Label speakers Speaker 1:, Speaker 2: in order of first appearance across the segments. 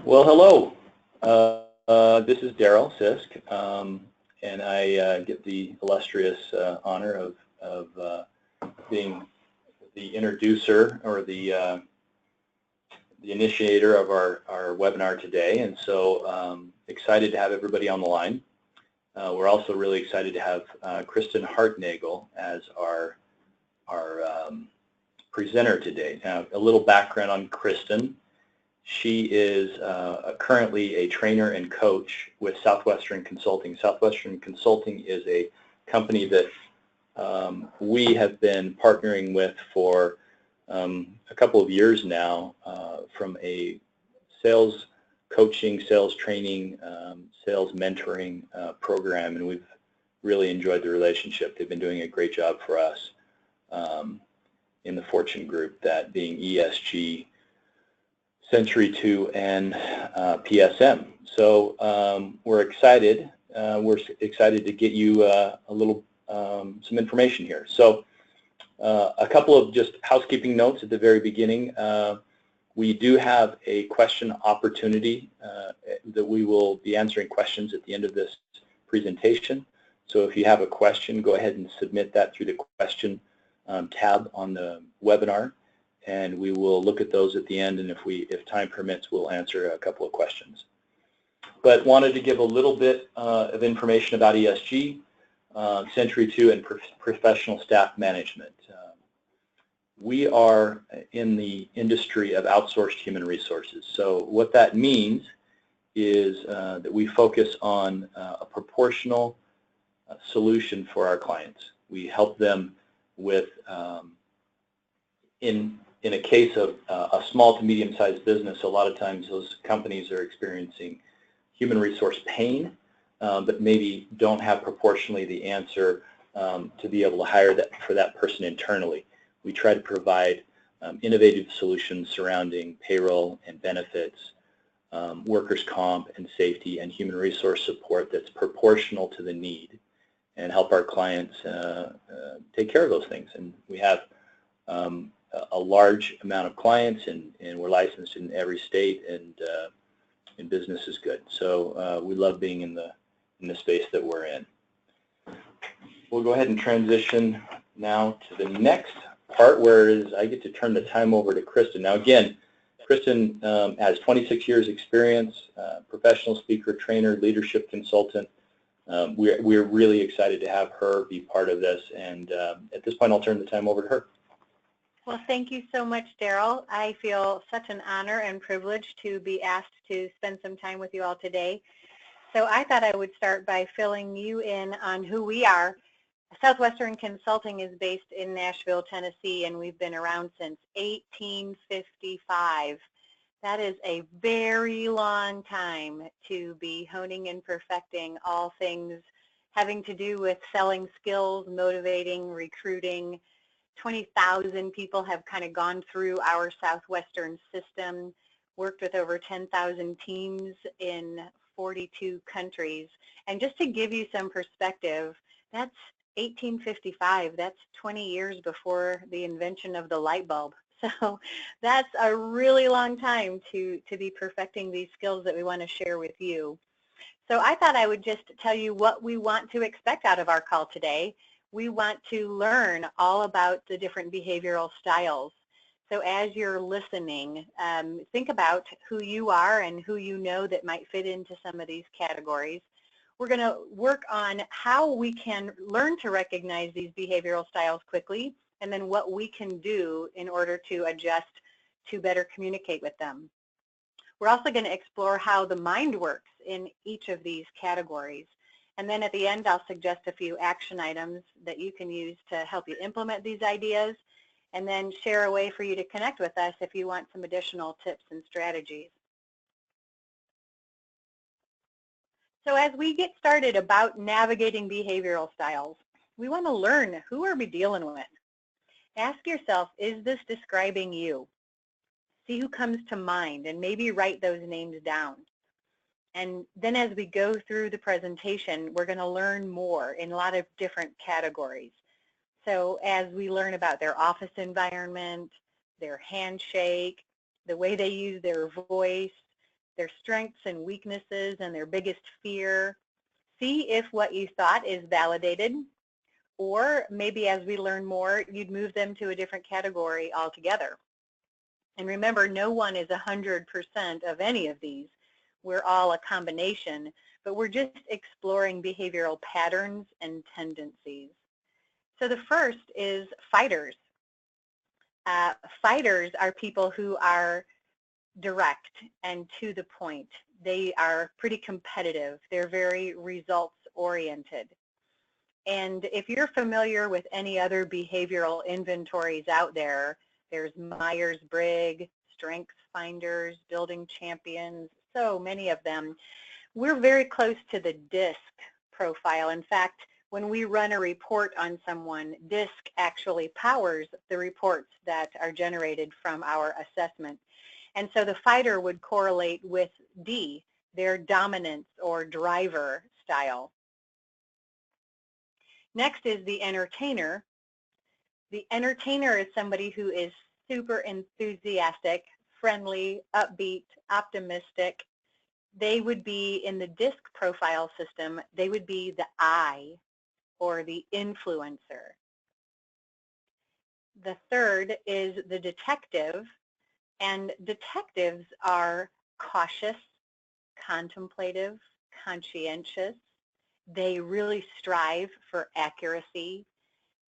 Speaker 1: Well, hello. This is Daryl Sisk, and I get the illustrious honor of being the introducer or the initiator of our webinar today. And so excited to have everybody on the line. We're also really excited to have Kristen Hartnagel as our presenter today. Now, a little background on Kristen. She is currently a trainer and coach with Southwestern Consulting. Southwestern Consulting is a company that we have been partnering with for a couple of years now from a sales coaching, sales training, sales mentoring program, and we've really enjoyed the relationship. They've been doing a great job for us in the Fortune group, that being ESG, Century 2, and PSM. So we're excited. We're excited to get you a little some information here. So a couple of just housekeeping notes at the very beginning. We do have a question opportunity that we will be answering questions at the end of this presentation. So if you have a question, go ahead and submit that through the question tab on the webinar, and we will look at those at the end, and if time permits, we'll answer a couple of questions. But wanted to give a little bit of information about ESG, Century 2, and professional staff management. We are in the industry of outsourced human resources. So what that means is that we focus on a proportional solution for our clients. We help them with, in a case of a small to medium-sized business, a lot of times those companies are experiencing human resource pain, but maybe don't have proportionally the answer to be able to hire for that person internally. We try to provide innovative solutions surrounding payroll and benefits, workers' comp and safety, and human resource support that's proportional to the need, and help our clients take care of those things. And we have a large amount of clients, and we're licensed in every state, and business is good. So we love being in the space that we're in. We'll go ahead and transition now to the next part, where I get to turn the time over to Kristen. Now again, Kristen has 26 years experience, professional speaker, trainer, leadership consultant. We're really excited to have her be part of this, and at this point I'll turn the time over to her.
Speaker 2: Well, thank you so much, Daryl. I feel such an honor and privilege to be asked to spend some time with you all today. So I thought I would start by filling you in on who we are. Southwestern Consulting is based in Nashville, Tennessee, and we've been around since 1855. That is a very long time to be honing and perfecting all things having to do with selling skills, motivating, recruiting. 20,000 people have kind of gone through our Southwestern system, worked with over 10,000 teams in 42 countries. And just to give you some perspective, that's 1855. That's 20 years before the invention of the light bulb. So that's a really long time to be perfecting these skills that we want to share with you. So I thought I would just tell you what we want to expect out of our call today. We want to learn all about the different behavioral styles. So as you're listening, think about who you are and who you know that might fit into some of these categories. We're going to work on how we can learn to recognize these behavioral styles quickly, and then what we can do in order to adjust to better communicate with them. We're also going to explore how the mind works in each of these categories. And then at the end, I'll suggest a few action items that you can use to help you implement these ideas, and then share a way for you to connect with us if you want some additional tips and strategies. So as we get started about navigating behavioral styles, we want to learn, who are we dealing with? Ask yourself, is this describing you? See who comes to mind, and maybe write those names down. And then as we go through the presentation, we're going to learn more in a lot of different categories. So as we learn about their office environment, their handshake, the way they use their voice, their strengths and weaknesses and their biggest fear. See if what you thought is validated, or maybe as we learn more, you'd move them to a different category altogether. And remember, no one is 100% of any of these. We're all a combination, but we're just exploring behavioral patterns and tendencies. So the first is fighters. Fighters are people who are direct and to the point. They are pretty competitive. They're very results oriented. And if you're familiar with any other behavioral inventories out there, there's Myers-Briggs, Strengths Finders, Building Champions, so many of them. We're very close to the DISC profile. In fact, when we run a report on someone, DISC actually powers the reports that are generated from our assessment. And so the fighter would correlate with D, their dominance or driver style. Next is the entertainer. The entertainer is somebody who is super enthusiastic, friendly, upbeat, optimistic. They would be in the DISC profile system, they would be the I, or the influencer. The third is the detective, and detectives are cautious, contemplative, conscientious. They really strive for accuracy.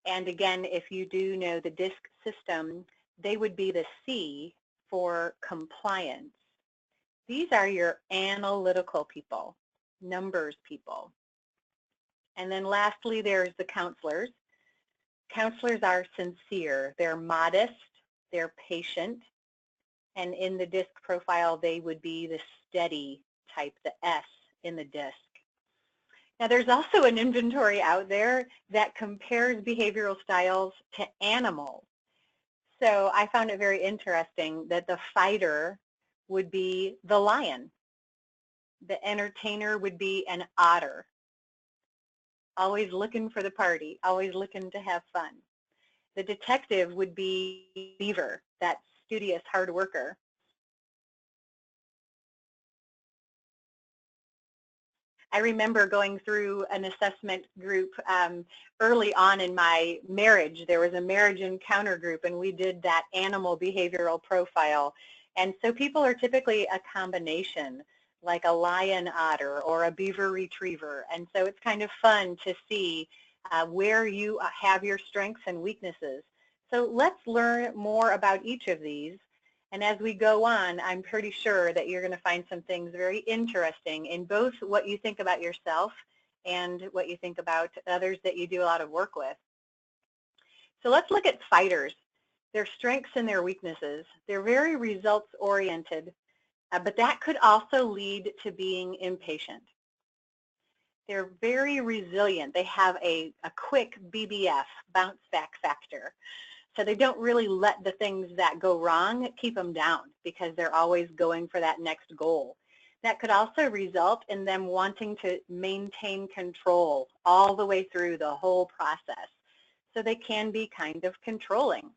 Speaker 2: And again, if you do know the DISC system, they would be the C for compliance. These are your analytical people, numbers people. And then lastly, there's the counselors. Counselors are sincere. They're modest. They're patient. And in the DISC profile, they would be the steady type, the S in the DISC. Now, there's also an inventory out there that compares behavioral styles to animals. So I found it very interesting that the fighter would be the lion. The entertainer would be an otter, always looking for the party, always looking to have fun. The detective would be beaver, that studious hard worker. I remember going through an assessment group early on in my marriage. There was a marriage encounter group, and we did that animal behavioral profile. And so people are typically a combination, like a lion otter or a beaver retriever. And so it's kind of fun to see where you have your strengths and weaknesses. So let's learn more about each of these. And as we go on, I'm pretty sure that you're going to find some things very interesting in both what you think about yourself and what you think about others that you do a lot of work with. So let's look at fighters, their strengths and their weaknesses. They're very results oriented, but that could also lead to being impatient. They're very resilient. They have a quick BBF, bounce back factor. So they don't really let the things that go wrong keep them down because they're always going for that next goal. That could also result in them wanting to maintain control all the way through the whole process. So they can be kind of controlling.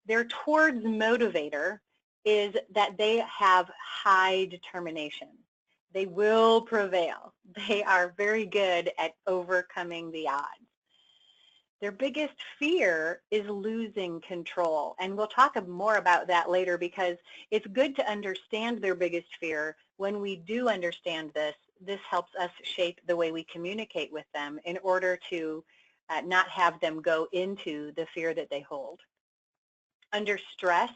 Speaker 2: Their towards motivator is that they have high determination. They will prevail. They are very good at overcoming the odds. Their biggest fear is losing control, and we'll talk more about that later because it's good to understand their biggest fear. When we do understand this, this helps us shape the way we communicate with them in order to not have them go into the fear that they hold. Under stress,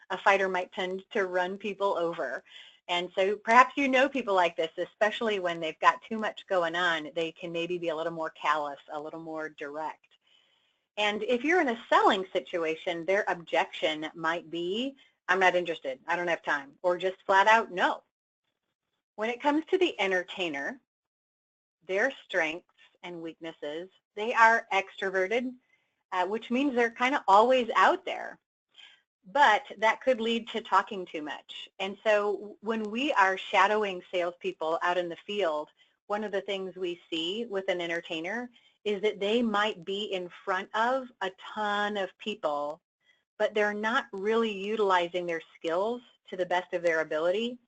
Speaker 2: a fighter might tend to run people over. And so perhaps you know people like this, especially when they've got too much going on, they can maybe be a little more callous, a little more direct. And if you're in a selling situation, their objection might be, I'm not interested, I don't have time, or just flat out no. When it comes to the entertainer, their strengths and weaknesses, they are extroverted, which means they're kind of always out there. But that could lead to talking too much. And so when we are shadowing salespeople out in the field, one of the things we see with an entertainer is that they might be in front of a ton of people, but they're not really utilizing their skills to the best of their ability.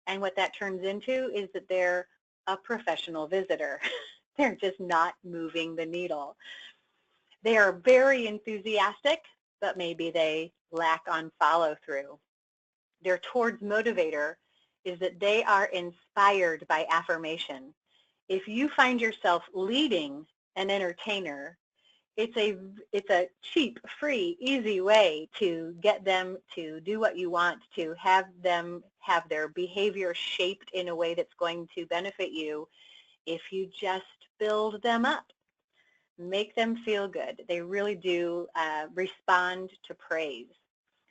Speaker 2: And what that turns into is that they're a professional visitor. They're just not moving the needle. They are very enthusiastic, but maybe they lack on follow through. Their towards motivator is that they are inspired by affirmation. If you find yourself leading an entertainer, it's a cheap, free, easy way to get them to do what you want, to have them have their behavior shaped in a way that's going to benefit you if you just build them up. Make them feel good. They really do respond to praise.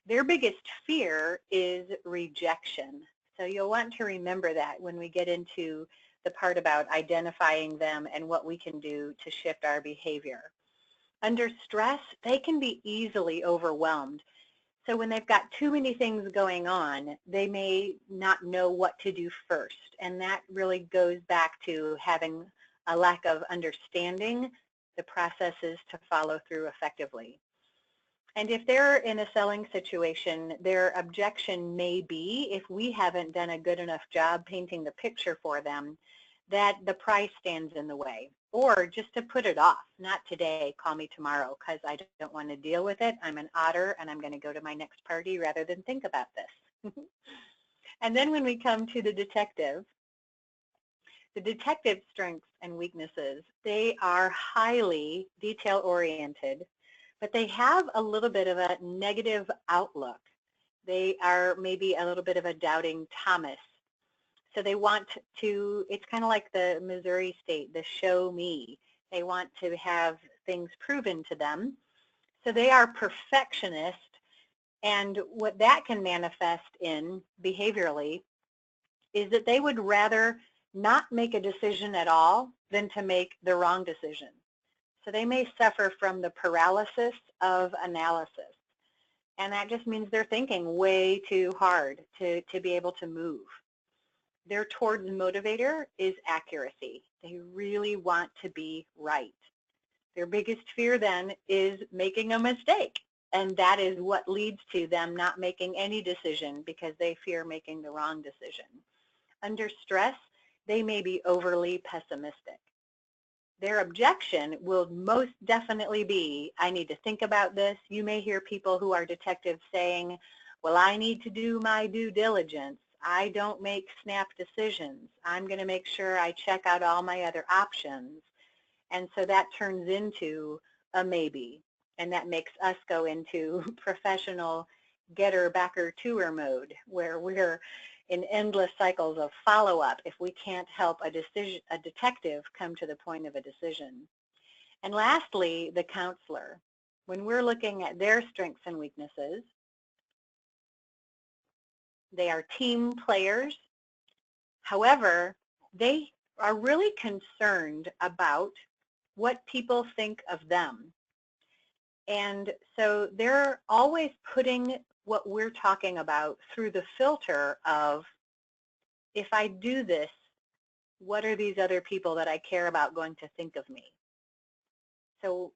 Speaker 2: Their biggest fear is rejection. So you'll want to remember that when we get into the part about identifying them and what we can do to shift our behavior. Under stress, they can be easily overwhelmed. So when they've got too many things going on, they may not know what to do first. And that really goes back to having a lack of understanding the processes to follow through effectively. And if they're in a selling situation, their objection may be, if we haven't done a good enough job painting the picture for them, that the price stands in the way. Or just to put it off, not today, call me tomorrow, because I don't want to deal with it. I'm an otter and I'm going to go to my next party rather than think about this. And then when we come to the detective strengths and weaknesses, they are highly detail-oriented, but they have a little bit of a negative outlook. They are maybe a little bit of a doubting Thomas. So they want to, it's kind of like the Missouri state, the show me. They want to have things proven to them. So they are perfectionist, and what that can manifest in behaviorally is that they would rather not make a decision at all than to make the wrong decision. So they may suffer from the paralysis of analysis. And that just means they're thinking way too hard to be able to move. Their towards motivator is accuracy. They really want to be right. Their biggest fear then is making a mistake. And that is what leads to them not making any decision because they fear making the wrong decision. Under stress, they may be overly pessimistic. Their objection will most definitely be, I need to think about this. You may hear people who are detectives saying, well, I need to do my due diligence. I don't make snap decisions. I'm going to make sure I check out all my other options. And so that turns into a maybe. And that makes us go into professional getter, backer, toer mode, where we're in endless cycles of follow-up if we can't help a detective come to the point of a decision. And lastly, the counselor. When we're looking at their strengths and weaknesses, they are team players. However, they are really concerned about what people think of them. And so they're always putting what we're talking about through the filter of, if I do this, what are these other people that I care about going to think of me? So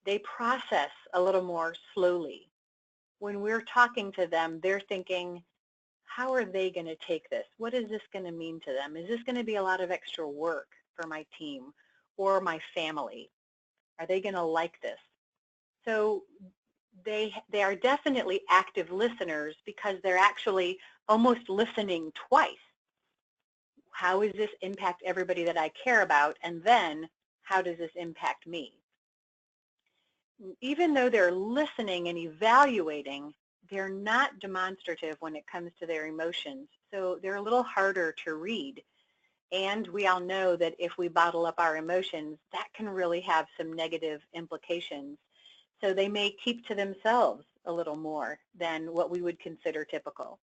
Speaker 2: they process a little more slowly. When we're talking to them, they're thinking, how are they going to take this? What is this going to mean to them? Is this going to be a lot of extra work for my team or my family? Are they going to like this? So they are definitely active listeners because they're actually almost listening twice. How does this impact everybody that I care about? And then how does this impact me? Even though they're listening and evaluating, they're not demonstrative when it comes to their emotions. So they're a little harder to read. And we all know that if we bottle up our emotions, that can really have some negative implications. So they may keep to themselves a little more than what we would consider typical.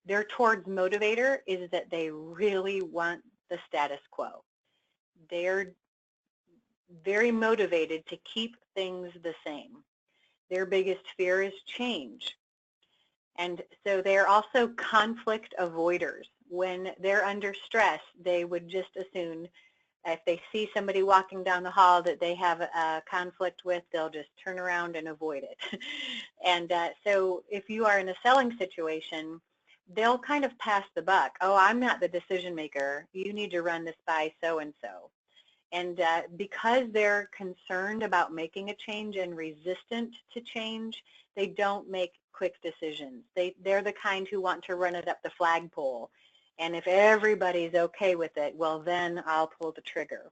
Speaker 2: Their towards motivator is that they really want the status quo. They're very motivated to keep things the same. Their biggest fear is change. And so they're also conflict avoiders. When they're under stress, they would just as soon, if they see somebody walking down the hall that they have a conflict with, they'll just turn around and avoid it. And so if you are in a selling situation, they'll kind of pass the buck. Oh, I'm not the decision maker. You need to run this by so-and-so. And because they're concerned about making a change and resistant to change, they don't make quick decisions. They're the kind who want to run it up the flagpole. And if everybody's okay with it, well, then I'll pull the trigger.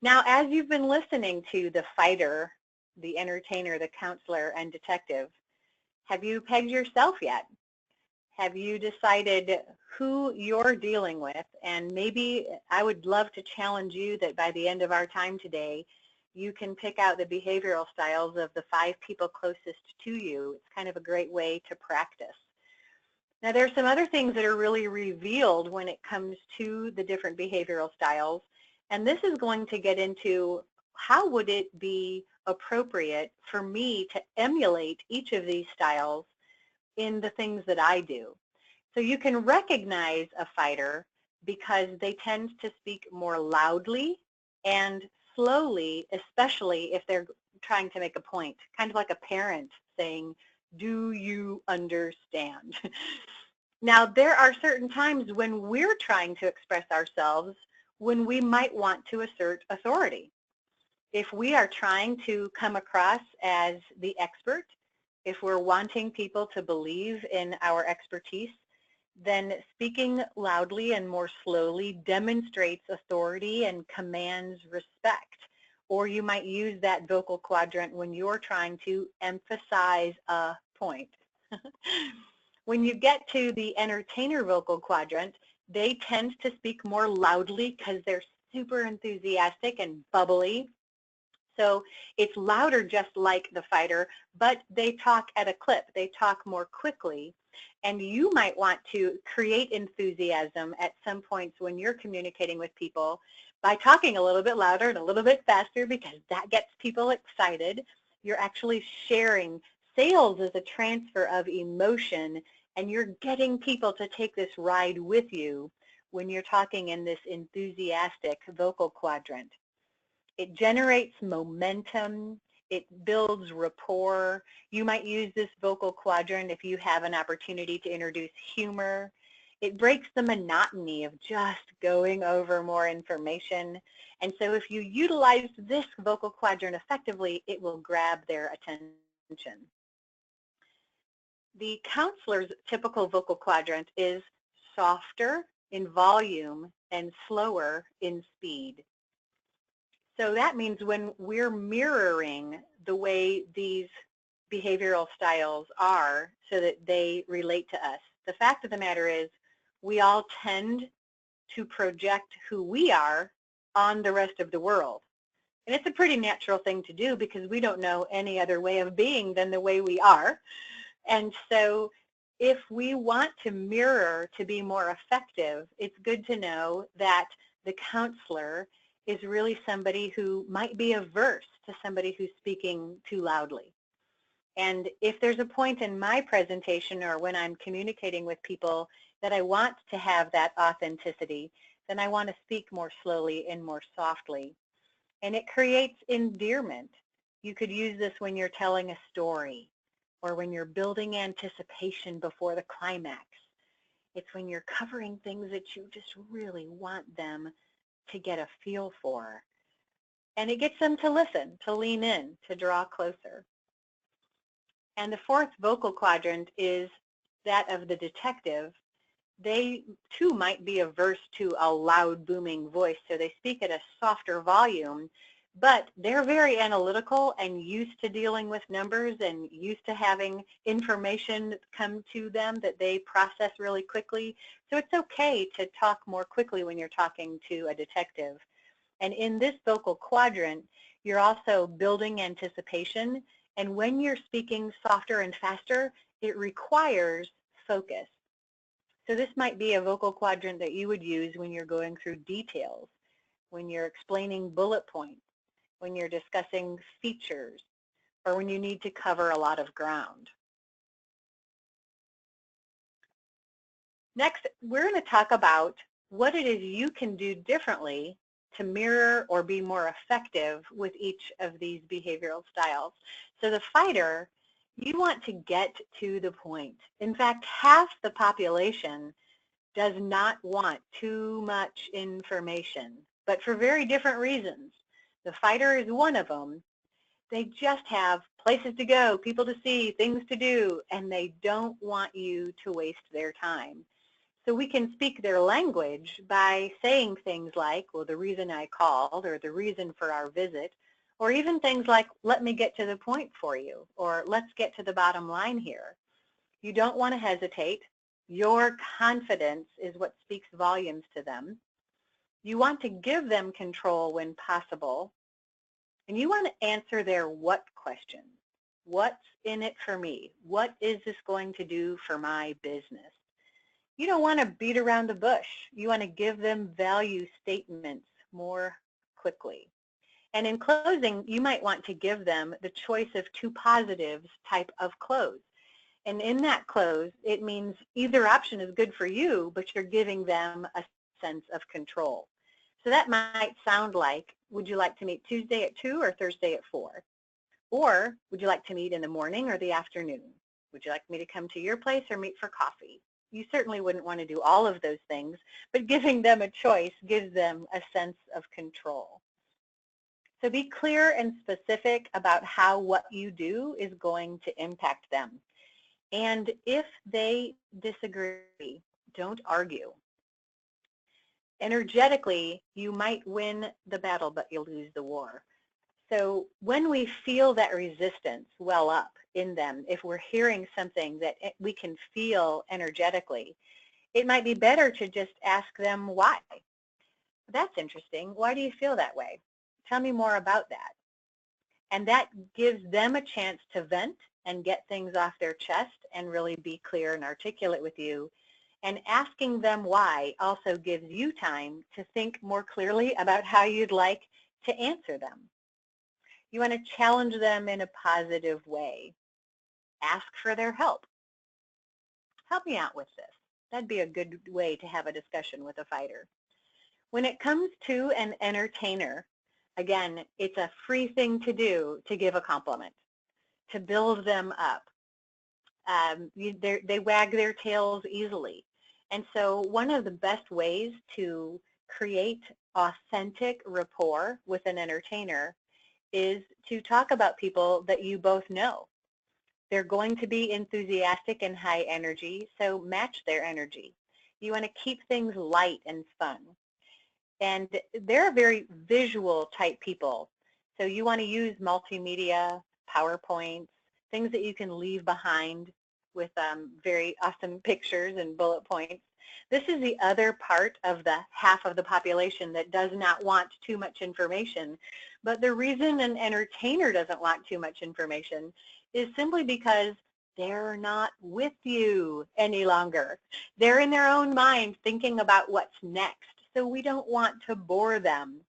Speaker 2: Now, as you've been listening to the fighter, the entertainer, the counselor, and detective, have you pegged yourself yet? Have you decided who you're dealing with? And maybe I would love to challenge you that by the end of our time today, you can pick out the behavioral styles of the 5 people closest to you. It's kind of a great way to practice. Now, there's some other things that are really revealed when it comes to the different behavioral styles. And this is going to get into how would it be appropriate for me to emulate each of these styles in the things that I do. So you can recognize a fighter because they tend to speak more loudly and slowly, especially if they're trying to make a point, kind of like a parent saying, do you understand? Now, there are certain times when we're trying to express ourselves when we might want to assert authority. If we are trying to come across as the expert, if we're wanting people to believe in our expertise, then speaking loudly and more slowly demonstrates authority and commands respect. Or you might use that vocal quadrant when you're trying to emphasize a point. When you get to the entertainer vocal quadrant, they tend to speak more loudly because they're super enthusiastic and bubbly. So it's louder just like the fighter, but they talk at a clip. They talk more quickly. And you might want to create enthusiasm at some points when you're communicating with people by talking a little bit louder and a little bit faster, because that gets people excited. You're actually sharing. Sales is a transfer of emotion, and you're getting people to take this ride with you when you're talking in this enthusiastic vocal quadrant. It generates momentum. It builds rapport. You might use this vocal quadrant if you have an opportunity to introduce humor. It breaks the monotony of just going over more information. And so if you utilize this vocal quadrant effectively, it will grab their attention. The counselor's typical vocal quadrant is softer in volume and slower in speed. So that means when we're mirroring the way these behavioral styles are so that they relate to us, the fact of the matter is we all tend to project who we are on the rest of the world. And it's a pretty natural thing to do because we don't know any other way of being than the way we are. And so if we want to mirror to be more effective, it's good to know that the counselor is really somebody who might be averse to somebody who's speaking too loudly. And if there's a point in my presentation or when I'm communicating with people that I want to have that authenticity, then I want to speak more slowly and more softly. And it creates endearment. You could use this when you're telling a story or when you're building anticipation before the climax. It's when you're covering things that you just really want them to get a feel for. And it gets them to listen, to lean in, to draw closer. And the fourth vocal quadrant is that of the detective. They too might be averse to a loud booming voice, so they speak at a softer volume, but they're very analytical and used to dealing with numbers and used to having information come to them that they process really quickly. So it's okay to talk more quickly when you're talking to a detective. And in this vocal quadrant, you're also building anticipation. And when you're speaking softer and faster, it requires focus. So this might be a vocal quadrant that you would use when you're going through details, when you're explaining bullet points, when you're discussing features, or when you need to cover a lot of ground. Next, we're going to talk about what it is you can do differently to mirror or be more effective with each of these behavioral styles. So the fighter, You want to get to the point. In fact, half the population does not want too much information, but for very different reasons. The fighter is one of them. They just have places to go, people to see, things to do, and they don't want you to waste their time. So we can speak their language by saying things like, well, the reason I called, or the reason for our visit, or even things like, let me get to the point for you, or let's get to the bottom line here. You don't want to hesitate. Your confidence is what speaks volumes to them. You want to give them control when possible, and you want to answer their what questions. What's in it for me? What is this going to do for my business? You don't want to beat around the bush. You want to give them value statements more quickly. And in closing, you might want to give them the choice of two positives type of close. And in that close, it means either option is good for you, but you're giving them a sense of control. So that might sound like, would you like to meet Tuesday at 2 or Thursday at 4? Or would you like to meet in the morning or the afternoon? Would you like me to come to your place or meet for coffee? You certainly wouldn't want to do all of those things, but giving them a choice gives them a sense of control. So be clear and specific about how what you do is going to impact them. And if they disagree, don't argue. Energetically, you might win the battle, but you'll lose the war. So when we feel that resistance well up in them, if we're hearing something that we can feel energetically, it might be better to just ask them why. That's interesting. Why do you feel that way? Tell me more about that. And that gives them a chance to vent and get things off their chest and really be clear and articulate with you. And asking them why also gives you time to think more clearly about how you'd like to answer them. You want to challenge them in a positive way. Ask for their help. Help me out with this. That'd be a good way to have a discussion with a fighter. When it comes to an entertainer, again, it's a free thing to do to give a compliment, to build them up. They wag their tails easily. And so one of the best ways to create authentic rapport with an entertainer is to talk about people that you both know. They're going to be enthusiastic and high energy, so match their energy. You want to keep things light and fun. And they're very visual type people. So you want to use multimedia, PowerPoints, things that you can leave behind with very awesome pictures and bullet points. This is the other part of the half of the population that does not want too much information. But the reason an entertainer doesn't want too much information is simply because they're not with you any longer. They're in their own mind thinking about what's next. So we don't want to bore them.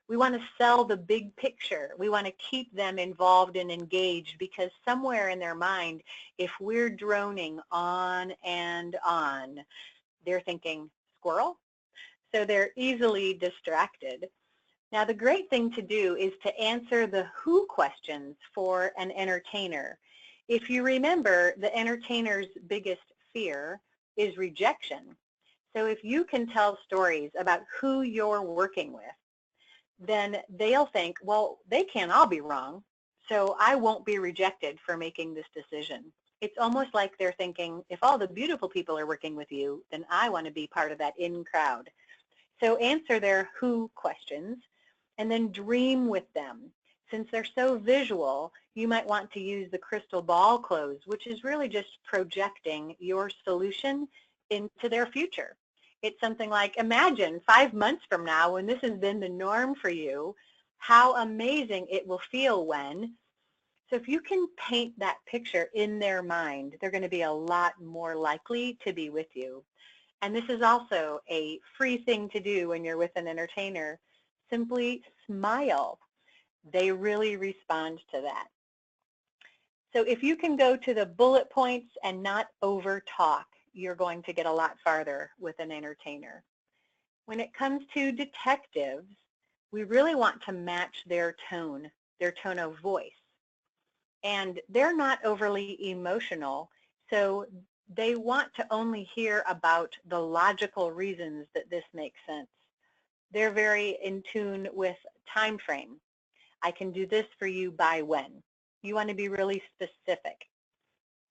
Speaker 2: We want to sell the big picture. We want to keep them involved and engaged because somewhere in their mind, if we're droning on and on, they're thinking, squirrel? So they're easily distracted. Now, the great thing to do is to answer the who questions for an entertainer. If you remember, the entertainer's biggest fear is rejection. So if you can tell stories about who you're working with, then they'll think, well, they can't all be wrong, so I won't be rejected for making this decision. It's almost like they're thinking, if all the beautiful people are working with you, then I want to be part of that in crowd. So answer their who questions and then dream with them. Since they're so visual, you might want to use the crystal ball close, which is really just projecting your solution into their future. It's something like, imagine 5 months from now when this has been the norm for you, how amazing it will feel when. So if you can paint that picture in their mind, they're going to be a lot more likely to be with you. And this is also a free thing to do when you're with an entertainer. Simply smile. They really respond to that. So if you can go to the bullet points and not over talk, you're going to get a lot farther with an entertainer. When it comes to detectives, we really want to match their tone of voice. and they're not overly emotional, so they want to only hear about the logical reasons that this makes sense. They're very in tune with time frame. I can do this for you by when. You want to be really specific.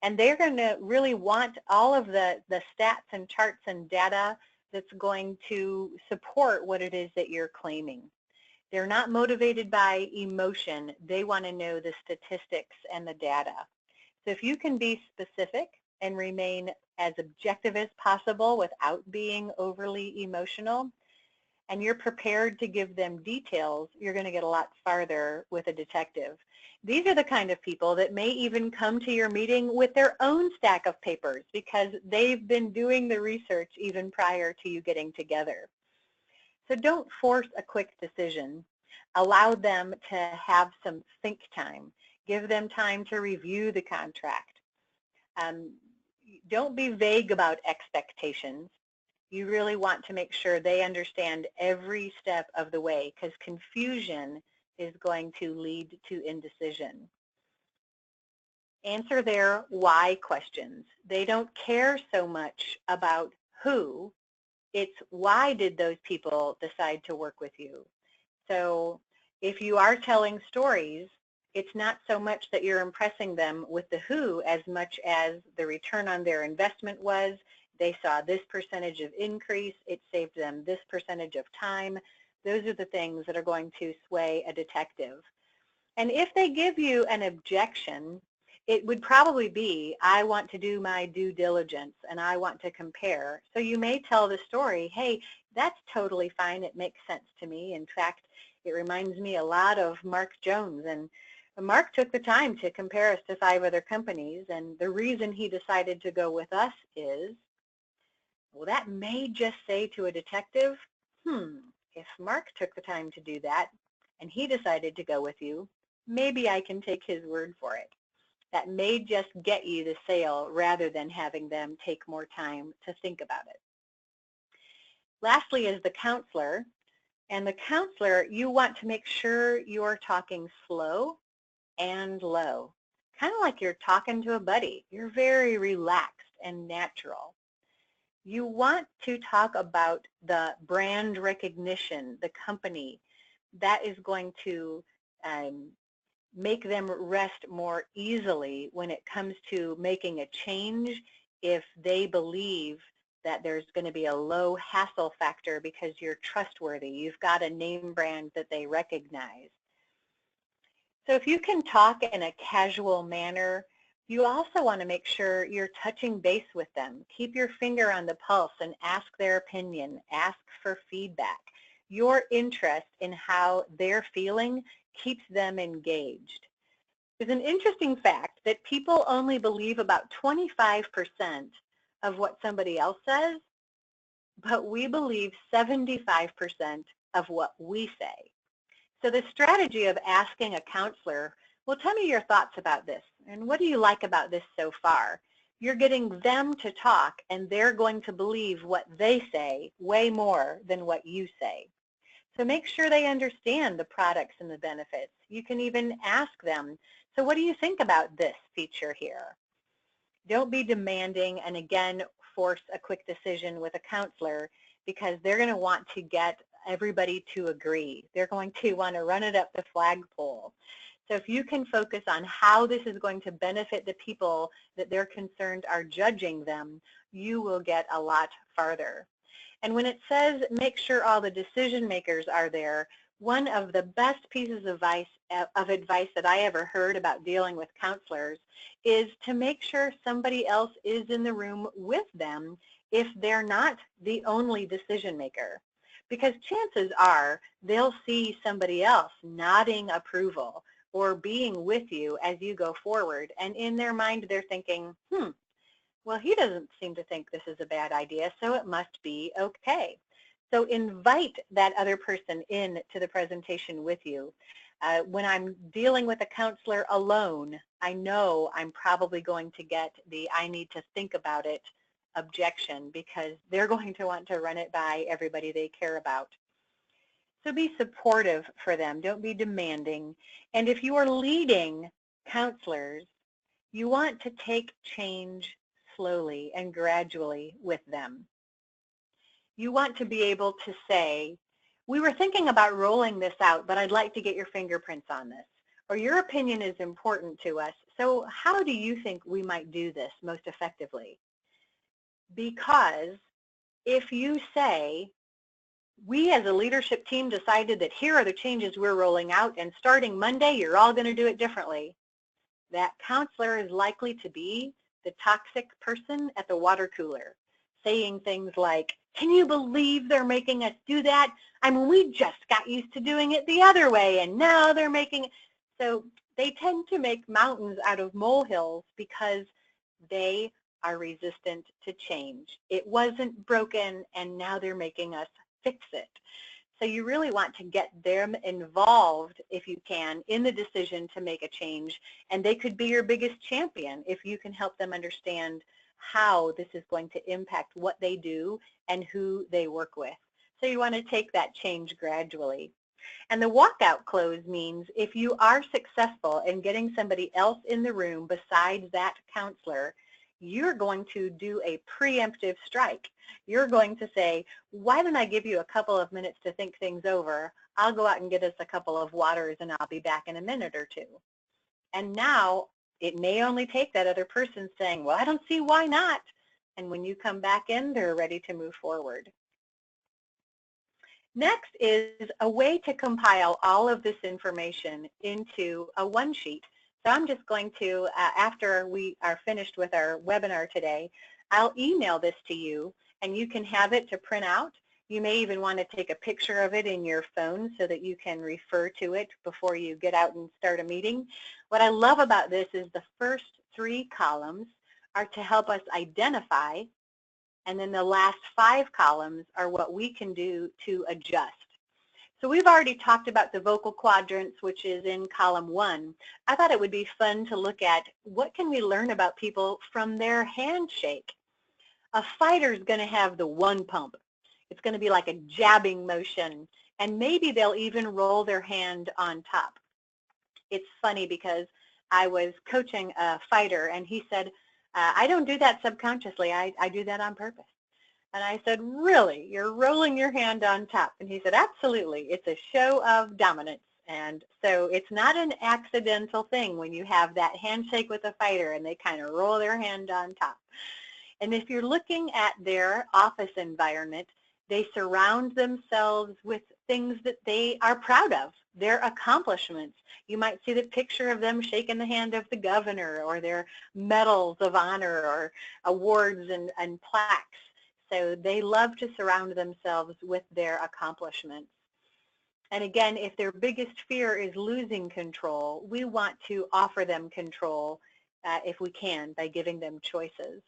Speaker 2: And they're going to really want all of the stats and charts and data that's going to support what it is that you're claiming. They're not motivated by emotion. They want to know the statistics and the data. So if you can be specific and remain as objective as possible without being overly emotional, and you're prepared to give them details, you're going to get a lot farther with a detective. These are the kind of people that may even come to your meeting with their own stack of papers because they've been doing the research even prior to you getting together. So don't force a quick decision. Allow them to have some think time. Give them time to review the contract. Don't be vague about expectations. You really want to make sure they understand every step of the way, because confusion is going to lead to indecision. Answer their why questions. They don't care so much about who, it's why did those people decide to work with you. So if you are telling stories, it's not so much that you're impressing them with the who as much as the return on their investment was. They saw this percentage of increase. It saved them this percentage of time. Those are the things that are going to sway a detective. And if they give you an objection, it would probably be, I want to do my due diligence and I want to compare. So you may tell the story, hey, that's totally fine. It makes sense to me. In fact, it reminds me a lot of Mark Jones. And Mark took the time to compare us to 5 other companies. And the reason he decided to go with us is, well, that may just say to a detective, if Mark took the time to do that and he decided to go with you, maybe I can take his word for it. That may just get you the sale rather than having them take more time to think about it. Lastly is the counselor. And the counselor, you want to make sure you're talking slow and low, kind of like you're talking to a buddy. You're very relaxed and natural. You want to talk about the brand recognition, the company. That is going to make them rest more easily when it comes to making a change if they believe that there's going to be a low hassle factor because you're trustworthy. You've got a name brand that they recognize. So if you can talk in a casual manner, you also want to make sure you're touching base with them. Keep your finger on the pulse and ask their opinion. Ask for feedback. Your interest in how they're feeling keeps them engaged. There's an interesting fact that people only believe about 25% of what somebody else says, but we believe 75% of what we say. So the strategy of asking a counselor, well, tell me your thoughts about this, and what do you like about this so far? You're getting them to talk, and they're going to believe what they say way more than what you say. So make sure they understand the products and the benefits. You can even ask them, so what do you think about this feature here? Don't be demanding, and again, force a quick decision with a counselor, because they're going to want to get everybody to agree. They're going to want to run it up the flagpole. So if you can focus on how this is going to benefit the people that they're concerned are judging them, you will get a lot farther. And when it says make sure all the decision makers are there, one of the best pieces of advice that I ever heard about dealing with counselors is to make sure somebody else is in the room with them if they're not the only decision maker. Because chances are they'll see somebody else nodding approval or being with you as you go forward, and in their mind they're thinking, well, he doesn't seem to think this is a bad idea, so it must be okay. So invite that other person in to the presentation with you. When I'm dealing with a counselor alone, I know I'm probably going to get the I need to think about it objection, because they're going to want to run it by everybody they care about. So be supportive for them. Don't be demanding. And if you are leading, counselors, you want to take change slowly and gradually with them. You want to be able to say, we were thinking about rolling this out, but I'd like to get your fingerprints on this. Or your opinion is important to us, so how do you think we might do this most effectively? Because if you say, we as a leadership team decided that here are the changes we're rolling out, and starting Monday, you're all going to do it differently, that counselor is likely to be the toxic person at the water cooler, saying things like, can you believe they're making us do that? I mean, we just got used to doing it the other way, and now they're making it. So they tend to make mountains out of molehills because they are resistant to change. It wasn't broken, and now they're making us fix it. So you really want to get them involved, if you can, in the decision to make a change. And they could be your biggest champion if you can help them understand how this is going to impact what they do and who they work with. So you want to take that change gradually. And the walkout close means if you are successful in getting somebody else in the room besides that counselor, you're going to do a preemptive strike. You're going to say, why don't I give you a couple of minutes to think things over? I'll go out and get us a couple of waters and I'll be back in a minute or two. And now it may only take that other person saying, well, I don't see why not. And when you come back in, they're ready to move forward. Next is a way to compile all of this information into a one sheet. So I'm just going to, after we are finished with our webinar today, I'll email this to you and you can have it to print out. You may even want to take a picture of it in your phone so that you can refer to it before you get out and start a meeting. What I love about this is the first 3 columns are to help us identify, and then the last 5 columns are what we can do to adjust. So we've already talked about the vocal quadrants, which is in column 1. I thought it would be fun to look at what can we learn about people from their handshake. A fighter is going to have the one pump. It's going to be like a jabbing motion, and maybe they'll even roll their hand on top. It's funny because I was coaching a fighter, and he said, I don't do that subconsciously. I do that on purpose. And I said, really? You're rolling your hand on top? And he said, absolutely. It's a show of dominance. And so it's not an accidental thing when you have that handshake with a fighter and they kind of roll their hand on top. And if you're looking at their office environment, they surround themselves with things that they are proud of, their accomplishments. You might see the picture of them shaking the hand of the governor, or their medals of honor or awards and plaques. So they love to surround themselves with their accomplishments. And again, if their biggest fear is losing control, we want to offer them control if we can by giving them choices.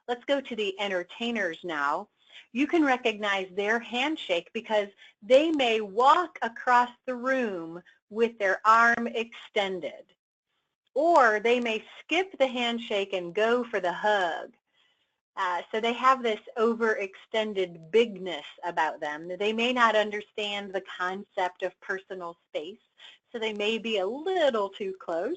Speaker 2: Let's go to the entertainers now. You can recognize their handshake because they may walk across the room with their arm extended, or they may skip the handshake and go for the hug. So they have this overextended bigness about them. They may not understand the concept of personal space, so they may be a little too close.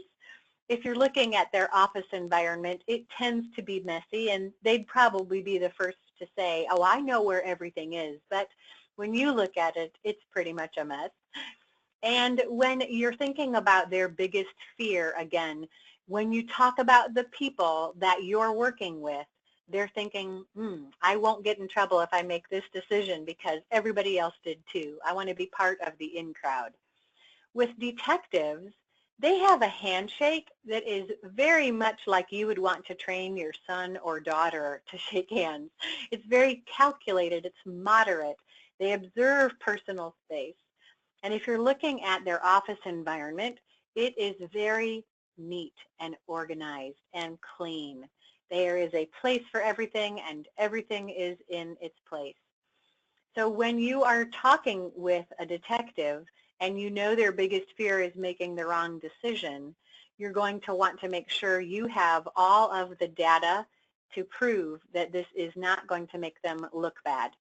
Speaker 2: If you're looking at their office environment, it tends to be messy, and they'd probably be the first to say, oh, I know where everything is, but when you look at it, it's pretty much a mess. And when you're thinking about their biggest fear, again, when you talk about the people that you're working with, they're thinking, I won't get in trouble if I make this decision because everybody else did too. I want to be part of the in crowd. With detectives, they have a handshake that is very much like you would want to train your son or daughter to shake hands. It's very calculated. It's moderate. They observe personal space. And if you're looking at their office environment, it is very neat and organized and clean. There is a place for everything, and everything is in its place. So when you are talking with a detective and you know their biggest fear is making the wrong decision, you're going to want to make sure you have all of the data to prove that this is not going to make them look bad,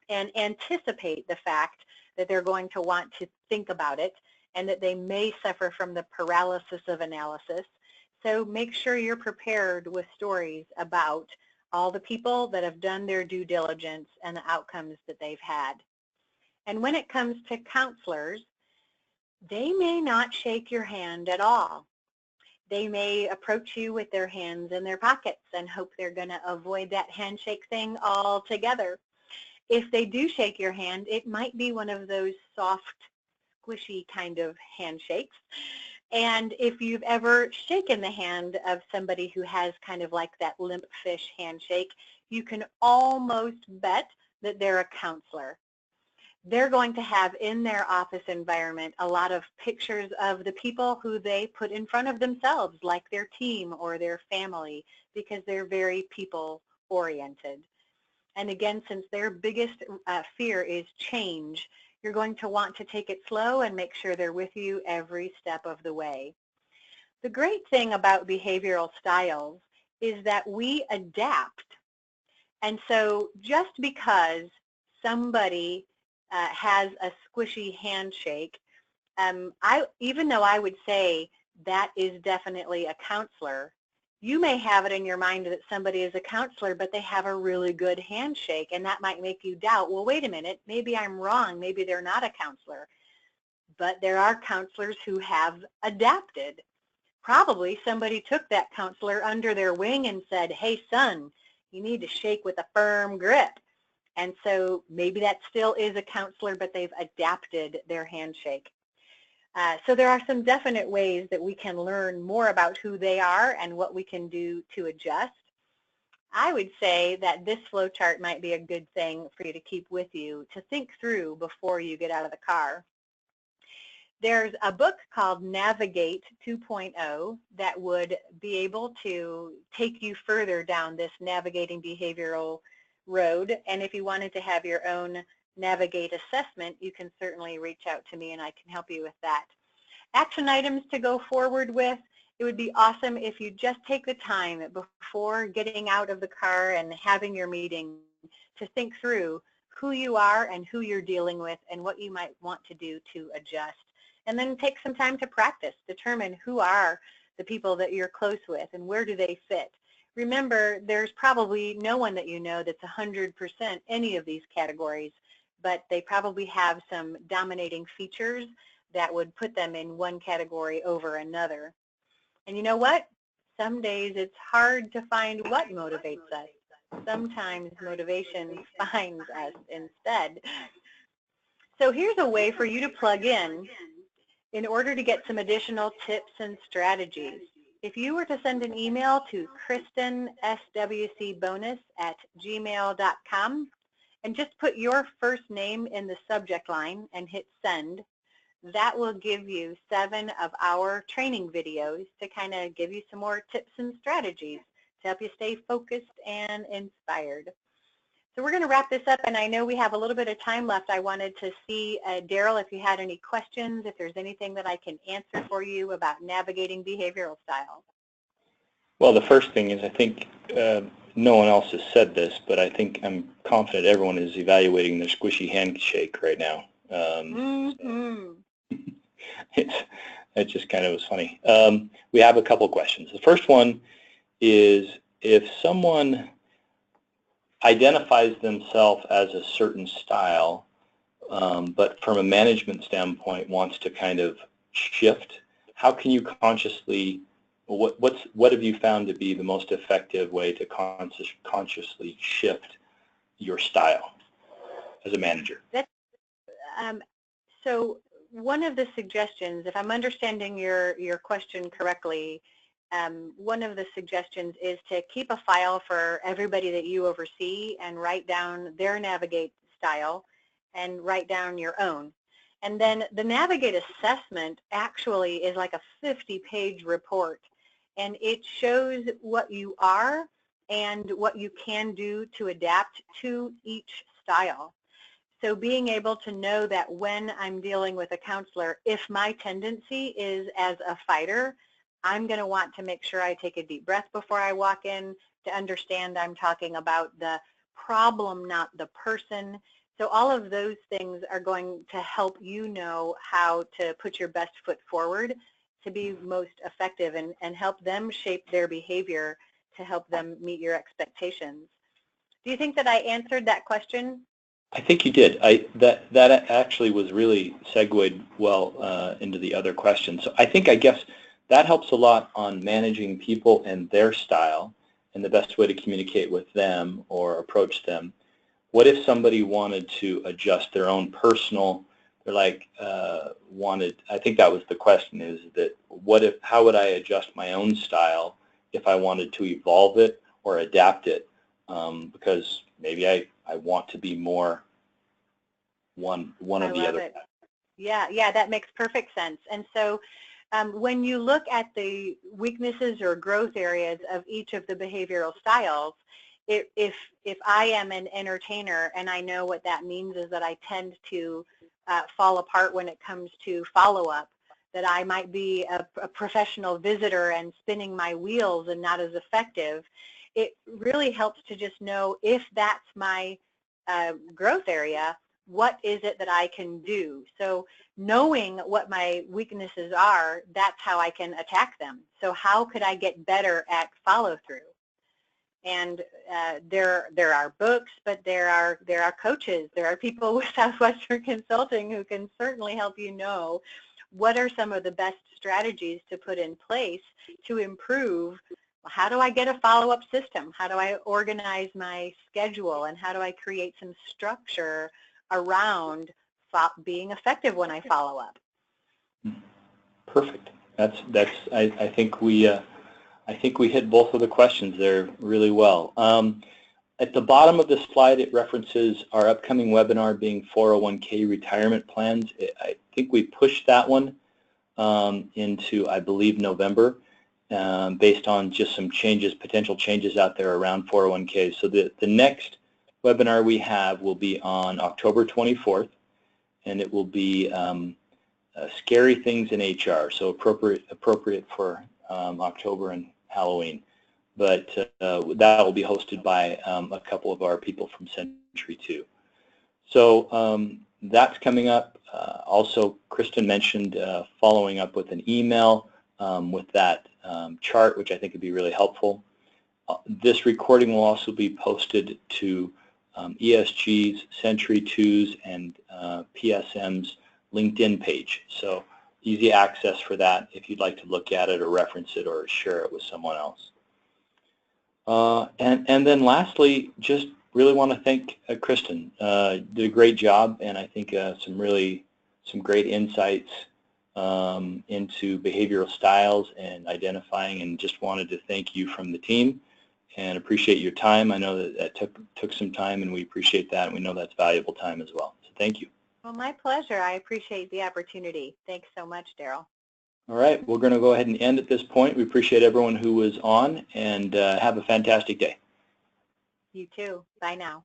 Speaker 2: and anticipate the fact that they're going to want to think about it and that they may suffer from the paralysis of analysis. So make sure you're prepared with stories about all the people that have done their due diligence and the outcomes that they've had. And when it comes to counselors, they may not shake your hand at all. They may approach you with their hands in their pockets and hope they're going to avoid that handshake thing altogether. If they do shake your hand, it might be one of those soft, squishy kind of handshakes. And if you've ever shaken the hand of somebody who has kind of like that limp fish handshake, you can almost bet that they're a counselor. They're going to have in their office environment a lot of pictures of the people who they put in front of themselves, like their team or their family, because they're very people-oriented. And again, since their biggest fear is change, you're going to want to take it slow and make sure they're with you every step of the way. The great thing about behavioral styles is that we adapt. And so just because somebody has a squishy handshake, even though I would say that is definitely a counselor, you may have it in your mind that somebody is a counselor, but they have a really good handshake, and that might make you doubt, well, wait a minute, maybe I'm wrong, maybe they're not a counselor. But there are counselors who have adapted. Probably somebody took that counselor under their wing and said, hey, son, you need to shake with a firm grip. And so maybe that still is a counselor, but they've adapted their handshake. So there are some definite ways that we can learn more about who they are and what we can do to adjust. I would say that this flowchart might be a good thing for you to keep with you to think through before you get out of the car. There's a book called Navigate 2.0 that would be able to take you further down this navigating behavioral road. And if you wanted to have your own Navigate assessment, you can certainly reach out to me and I can help you with that. Action items to go forward with. It would be awesome if you just take the time before getting out of the car and having your meeting to think through who you are and who you're dealing with and what you might want to do to adjust. And then take some time to practice. Determine who are the people that you're close with and where do they fit. Remember, there's probably no one that you know that's 100% any of these categories, but they probably have some dominating features that would put them in one category over another. And you know what? Some days it's hard to find what motivates us. Sometimes motivation finds us instead. So here's a way for you to plug in order to get some additional tips and strategies. If you were to send an email to kristenswcbonus@gmail.com and just put your first name in the subject line and hit send, that will give you 7 of our training videos to kind of give you some more tips and strategies to help you stay focused and inspired. So we're going to wrap this up, and I know we have a little bit of time left. I wanted to see, Daryl, if you had any questions, if there's anything that I can answer for you about navigating behavioral styles.
Speaker 1: Well, the first thing is I think no one else has said this, but I think I'm confident everyone is evaluating their squishy handshake right now. It just kind of was funny. We have a couple questions. The first one is if someone identifies themselves as a certain style, but from a management standpoint wants to kind of shift, how can you consciously, what have you found to be the most effective way to consciously shift your style as a manager?
Speaker 2: So one of the suggestions, if I'm understanding your question correctly, one of the suggestions is to keep a file for everybody that you oversee and write down their Navigate style and write down your own. And then the Navigate assessment actually is like a 50-page report, and it shows what you are and what you can do to adapt to each style. So being able to know that when I'm dealing with a counselor, if my tendency is as a fighter, I'm going to want to make sure I take a deep breath before I walk in to understand I'm talking about the problem, not the person. So all of those things are going to help you know how to put your best foot forward to be most effective and help them shape their behavior to help them meet your expectations. Do you think that I answered that question?
Speaker 1: I think you did. That actually was really segued well into the other question. So I guess that helps a lot on managing people and their style and the best way to communicate with them or approach them. What if somebody wanted to adjust their own personal, they're like I think that was the question, is that how would I adjust my own style if I wanted to evolve it or adapt it? Because maybe I want to be more one of the other.
Speaker 2: Yeah, that makes perfect sense. And so when you look at the weaknesses or growth areas of each of the behavioral styles, if I am an entertainer and I know what that means is that I tend to fall apart when it comes to follow-up, that I might be a professional visitor and spinning my wheels and not as effective, it really helps to just know, if that's my growth area, what is it that I can do? So knowing what my weaknesses are, that's how I can attack them. So how could I get better at follow-through? And there are books, but there are coaches, there are people with Southwestern Consulting who can certainly help you know what are some of the best strategies to put in place to improve. How do I get a follow-up system? How do I organize my schedule? And how do I create some structure around being effective when I follow up?
Speaker 1: Perfect. I think we hit both of the questions there really well. At the bottom of the slide, it references our upcoming webinar being 401k retirement plans. I think we pushed that one into, I believe, November, based on just some potential changes out there around 401k. So the next webinar we have will be on October 24th, and it will be scary things in HR, so appropriate for October and Halloween. But that will be hosted by a couple of our people from Century 2. So that's coming up. Also, Kristen mentioned following up with an email with that chart, which I think would be really helpful. This recording will also be posted to ESG's, Century 2's, and PSM's LinkedIn page. So easy access for that if you'd like to look at it or reference it or share it with someone else. And then lastly, just really want to thank Kristen. Did a great job, and I think some great insights into behavioral styles and identifying, and just wanted to thank you from the team and appreciate your time. I know that took some time, and we appreciate that, and we know that's valuable time as well. So thank you.
Speaker 2: Well, my pleasure. I appreciate the opportunity. Thanks so much, Daryl.
Speaker 1: All right, we're going to go ahead and end at this point. We appreciate everyone who was on, and have a fantastic day.
Speaker 2: You too. Bye now.